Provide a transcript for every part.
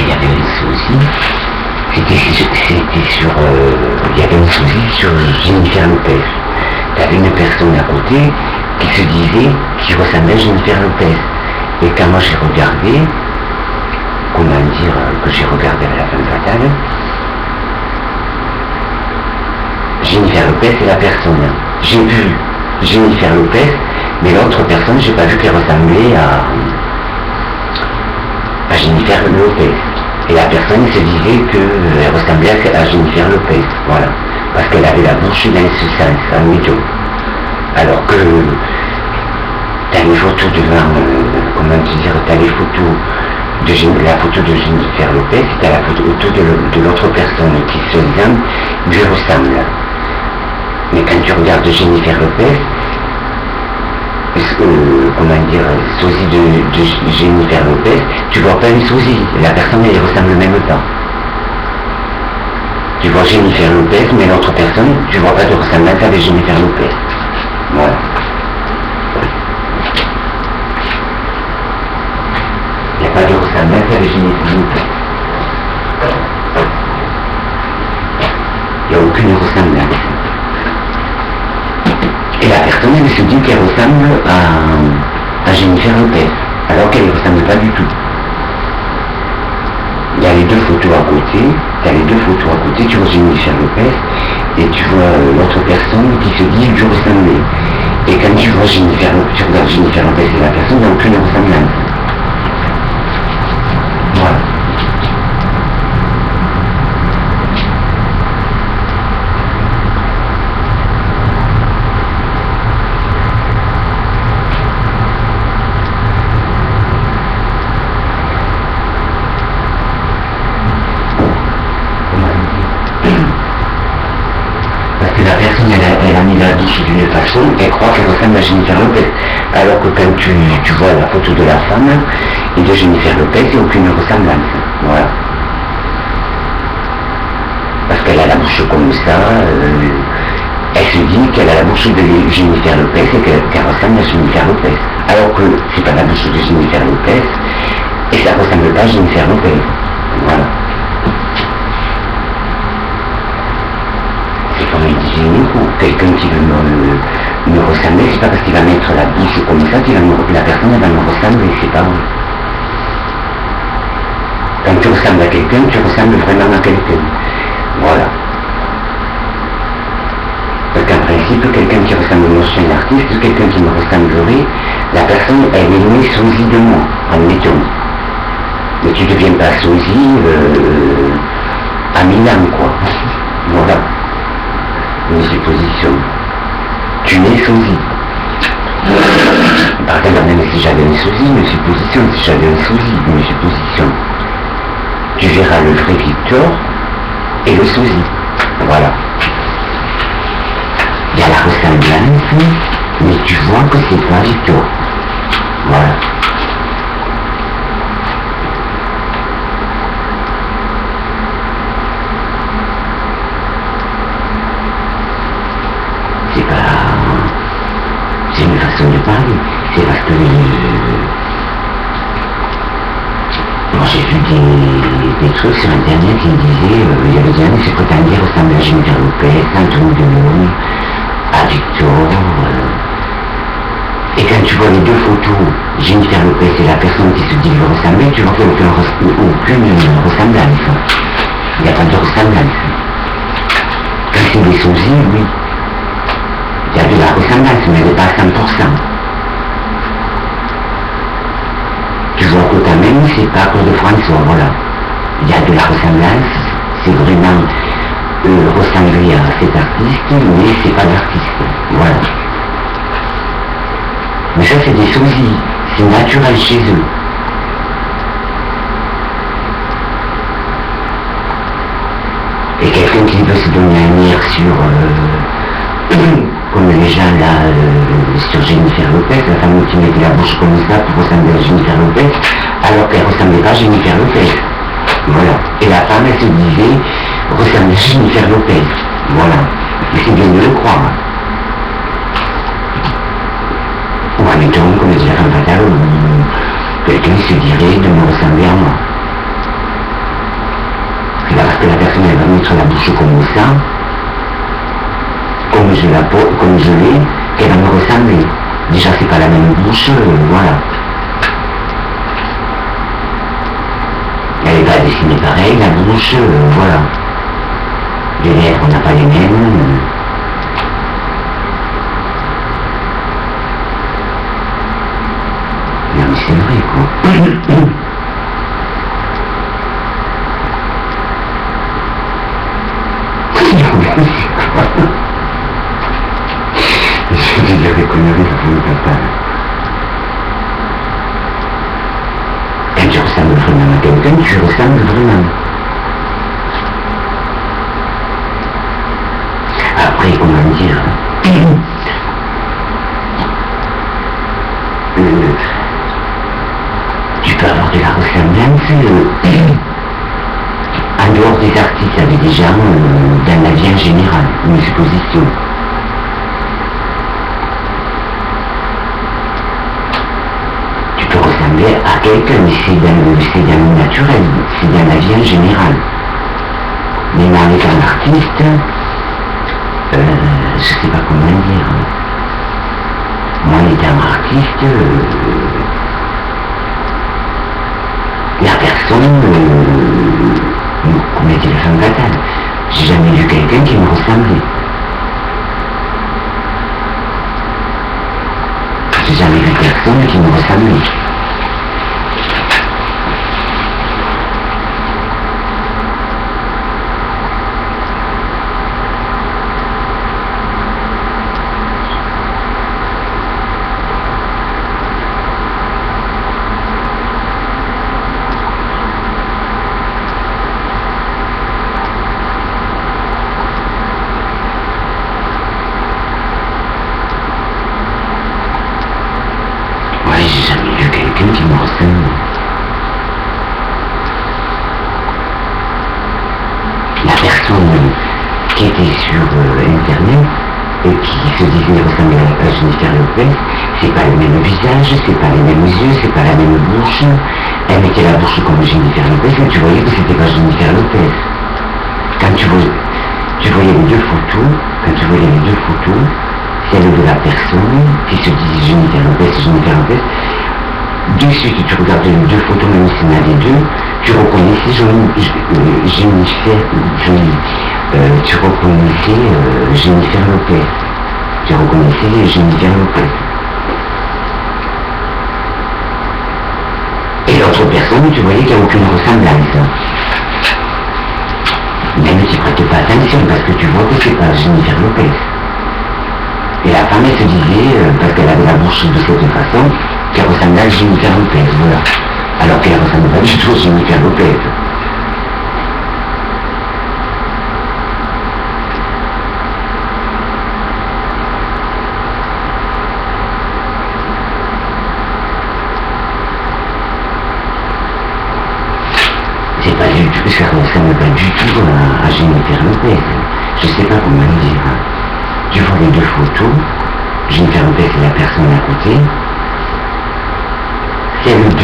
il y avait une sosie. C'était sur... il y avait une sosie sur Jennifer Lopez. T'avais une personne à côté qui se disait qu'il ressemblait à Jennifer Lopez. Et quand moi j'ai regardé, comment dire, que j'ai regardé à la femme fatale, Jennifer Lopez c'est la personne. J'ai vu Jennifer Lopez, mais l'autre personne, j'ai pas vu qu'elle ressemblait à Jennifer Lopez. Et la personne se disait qu'elle ressemblait à Jennifer Lopez, voilà. Parce qu'elle avait la bouche dans ce sens, à médio. Alors que t'as les photos devant, comment dire, t'as les photos la photo de Jennifer Lopez, t'as la photo de l'autre personne qui se lui ressemble. Mais quand tu regardes Jennifer Lopez, comment dire, sosie de Jennifer Lopez, tu vois pas une sosie, la personne elle ressemble même pas. Tu vois Jennifer Lopez, mais l'autre personne, tu vois pas de ressemblance avec Jennifer Lopez. Voilà. Il n'y a pas de ressemblance avec Jennifer Lopez. Il n'y a aucune ressemblance. Et la personne, elle se dit qu'elle ressemble à Jennifer Lopez, alors qu'elle ne ressemble pas du tout. Il y a les deux photos à côté, tu vois Jennifer Lopez, et tu vois l'autre personne qui se dit je ressemblais. Et quand tu vois Jennifer Lopez, tu regardes Jennifer Lopez et la personne, il n'y a aucune ressemblance. Voilà. Elle a mis la bouche d'une façon, elle croit qu'elle ressemble à Jennifer Lopez. Alors que quand tu vois la photo de la femme et de Jennifer Lopez, il n'y a aucune ressemblance. Voilà. Parce qu'elle a la bouche comme ça, elle se dit qu'elle a la bouche de Jennifer Lopez et qu'elle ressemble à Jennifer Lopez. Alors que c'est pas la bouche de Jennifer Lopez et ça ne ressemble pas à Jennifer Lopez. Voilà. Hygiénique ou quelqu'un qui veut me ressembler, c'est pas parce qu'il va mettre la bouche comme ça que la personne va me ressembler, c'est pas vrai. Quand tu ressembles à quelqu'un, tu ressembles vraiment à quelqu'un. Voilà. Parce qu'en principe, quelqu'un qui ressemble à moi, je suis un artiste, quelqu'un qui me ressemblerait, la personne, elle est née sosie de moi, admettons. Mais tu ne deviens pas sosie à Milan, quoi. Voilà. Une supposition. Tu n'es sosie. Par contre, même si j'avais une sosie, une supposition, si j'avais une sosie, une supposition, tu verras le vrai Victor et le sosie. Voilà. Il y a la ressemblance, mais tu vois que c'est pas Victor. Voilà. C'est une façon de parler, c'est parce que moi j'ai vu des trucs sur internet qui me disaient il y avait des années, c'est prétendu ressembler à Jennifer Lopez, Anthony Delon, à Victor. Et quand tu vois les deux photos, Jennifer Lopez et la personne qui se dit lui ressembler, tu vois qu'il n'y a aucune ressemblance. Il n'y a pas de ressemblance. Quand c'est des sosies, oui. Il y a de la ressemblance, mais elle n'est pas à 100%. Tu vois que quand même, c'est pas Claude François, voilà. Il y a de la ressemblance, c'est vraiment ressembler à cet artiste, mais c'est pas l'artiste. Voilà. Mais ça, c'est des sosies, c'est naturel chez eux. Et quelqu'un qui veut se donner un air sur... comme les gens là sur Jennifer Lopez, la femme qui mettait la bouche comme ça pour ressembler à Jennifer Lopez, alors qu'elle ressemblait pas à Jennifer Lopez. Voilà. Et la femme, elle se disait ressembler à Jennifer Lopez. Voilà. Et c'est bien de le croire. Ou admettons, comme dit la femme fatale, quelqu'un se dirait de me ressembler à moi. Voilà. Mais ça, c'est des sosies, c'est naturel chez eux. Et quelqu'un qui veut se donner un air sur... comme les gens là sur Jennifer Lopez, la femme qui mettait la bouche comme ça pour ressembler à Jennifer Lopez, alors qu'elle ressemblait pas à Jennifer Lopez. Voilà. Et la femme, elle se disait ressembler à Jennifer Lopez. Voilà. Et c'est bien de le croire. Ou admettons, comme dit la femme fatale, quelqu'un se dirait de me ressembler à moi. mettre la bouche comme ça, comme je l'ai, qu'elle va me ressembler. Déjà, c'est pas la même bouche, voilà. Elle n'est pas dessinée pareil, la bouche, voilà. Les lèvres, on n'a pas les mêmes. Non, mais c'est vrai, quoi. Je vais dire des conneries, ça ne me passe pas. Quand tu ressembles vraiment à quelqu'un, tu ressembles vraiment. Après, comment dire, tu peux avoir de la ressemblance en dehors des artistes avec des gens dans la vie en général, une supposition. Tu peux ressembler à quelqu'un, mais c'est dans le naturel, c'est dans la vie en général. Mais en étant artiste, je sais pas comment dire. Moi, en étant artiste, la personne, comme était le femme fatale, j'ai jamais vu quelqu'un qui me ressemblait. J'ai jamais vu personne qui me ressemblait. J'ai jamais vu quelqu'un qui me ressemble. La personne qui était sur Internet et qui se disait ressembler à Jennifer Lopez, c'est pas le même visage, c'est pas les mêmes yeux, c'est pas la même bouche. Elle mettait la bouche comme Jennifer Lopez, mais tu voyais que c'était pas Jennifer Lopez. Quand tu voyais les deux photos, celle de la personne qui se disait Jennifer Lopez, de suite tu regardais les deux photos, même s'il y en avait deux, tu reconnaissais Jennifer Lopez. Tu reconnaissais Jennifer Lopez. Et l'autre personne, tu voyais qu'il n'y a aucune ressemblance. Même tu ne prêtes pas attention parce que tu vois que c'est pas Jennifer Lopez. Et la femme, elle se disait, parce qu'elle avait la bouche de cette façon, qu'elle ressemblait à Jennifer Lopez, voilà. Alors qu'elle ne ressemble pas du tout à Jennifer Lopez. C'est pas du tout, ça ne ressemble pas du tout à Jennifer Lopez. Je sais pas comment dire. Tu vois les deux photos, Jennifer Lopez c'est la personne à côté, celle de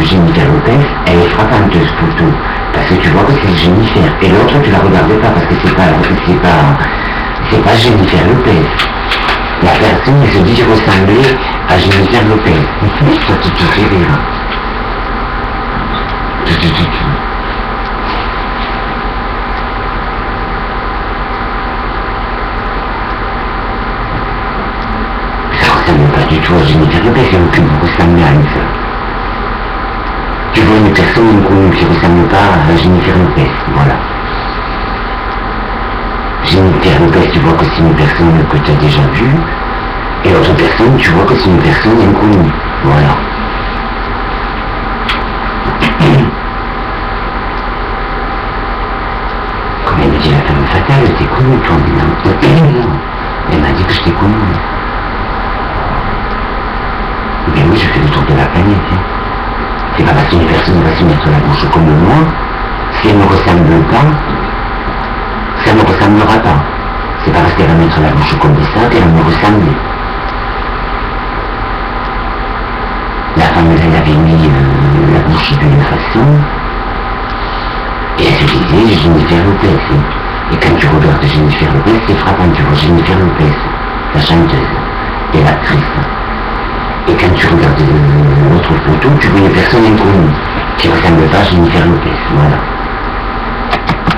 Jennifer Lopez, elle est frappante cette photo, parce que tu vois que c'est Jennifer, et l'autre tu la regardais pas parce que c'est pas Jennifer Lopez. La personne elle se dit ressembler à Jennifer Lopez. Ça te fait rire. Pas du tout à Jennifer Lopez, il n'y a aucune ressemblance. Tu vois une personne inconnue qui ne ressemble pas à Jennifer Lopez, voilà. Jennifer Lopez, tu vois que c'est une personne que tu as déjà vue, et l'autre personne, tu vois que c'est une personne inconnue, voilà. Comme elle me dit la femme fatale, t'es connue toi maintenant. Elle m'a dit que je t'ai connue. Mais oui, je fais le tour de la planète. C'est pas parce qu'une personne va se mettre la bouche comme moi, si elle ne ressemble pas, ça ne ressemblera pas. C'est pas parce qu'elle va mettre la bouche comme ça qu'elle va me ressembler. La femme, elle avait mis la bouche d'une façon, Et elle se disait Jennifer Lopez. Et quand tu regardes Jennifer Lopez, c'est frappant, tu vois Jennifer Lopez, la chanteuse et l'actrice. Et quand tu regardes l'autre photo, tu vois une personne inconnue qui ressemble pas à Jennifer Lopez, voilà.